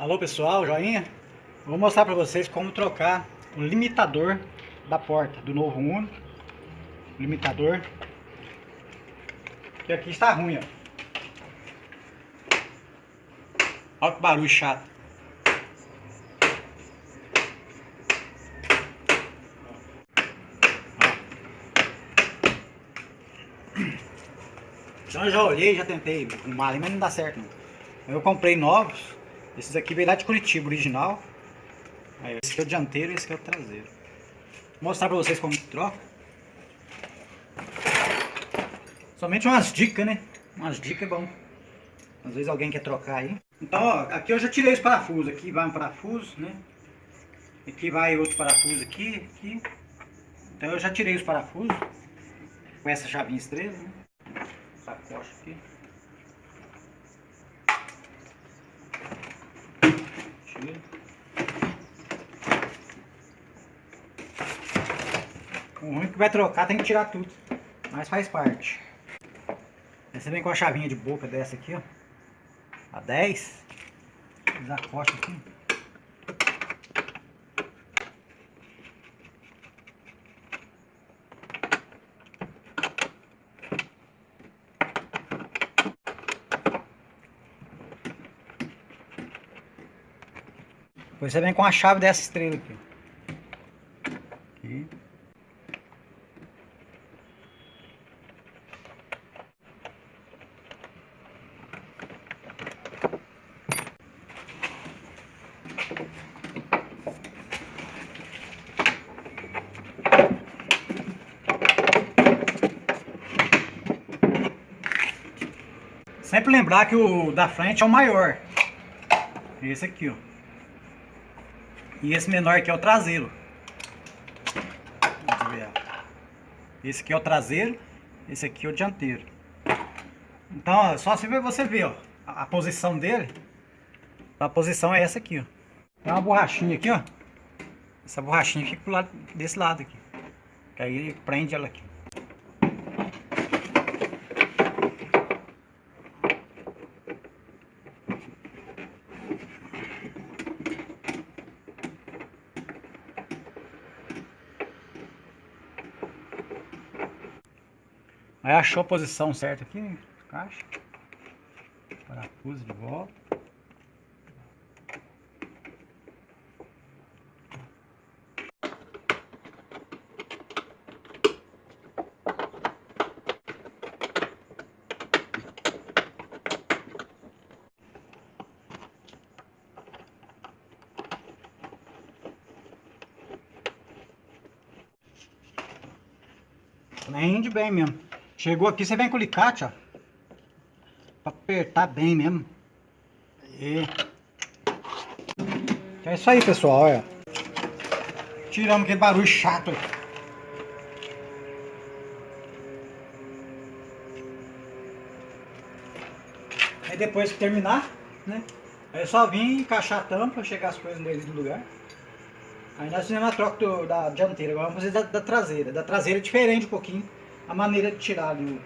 Alô pessoal, joinha? Vou mostrar para vocês como trocar o limitador da porta do novo Uno. Limitador que aqui está ruim, ó. Olha que barulho chato. Então eu já olhei, já tentei arrumar ali, mas não dá certo não. Eu comprei novos. Esses aqui veio lá de Curitiba, original. Aí, esse aqui é o dianteiro e esse aqui é o traseiro. Vou mostrar pra vocês como troca. Somente umas dicas, né? Umas dicas é bom. Às vezes alguém quer trocar aí. Então, ó, aqui eu já tirei os parafusos. Aqui vai um parafuso, né? Aqui vai outro parafuso aqui. Então eu já tirei os parafusos. Com essa chavinha estrela, né? Sacocha aqui. Tira. O ruim que vai trocar tem que tirar tudo. Mas faz parte. Aí você vem com a chavinha de boca dessa aqui, ó. A 10. Desacosta aqui. Depois você vem com a chave dessa estrela aqui. Aqui. Sempre lembrar que o da frente é o maior. Esse aqui, ó. E esse menor aqui é o traseiro. Esse aqui é o traseiro, esse aqui é o dianteiro. Então, ó, só se você ver, ó, a posição dele. A posição é essa aqui, ó. Tem uma borrachinha aqui, ó. Essa borrachinha fica pro lado, desse lado aqui. Que aí ele prende ela aqui. Aí achou a posição certa aqui, caixa. Parafuso de volta. Rende bem mesmo. Chegou aqui, você vem com o alicate, ó. Pra apertar bem mesmo. E... é isso aí, pessoal, olha. Tiramos aquele barulho chato. Aí depois que terminar, né? Aí é só vir encaixar a tampa, chegar as coisas no devido lugar. Aí nós fizemos a troca da dianteira, agora vamos fazer da traseira. Da traseira é diferente um pouquinho a maneira de tirar ali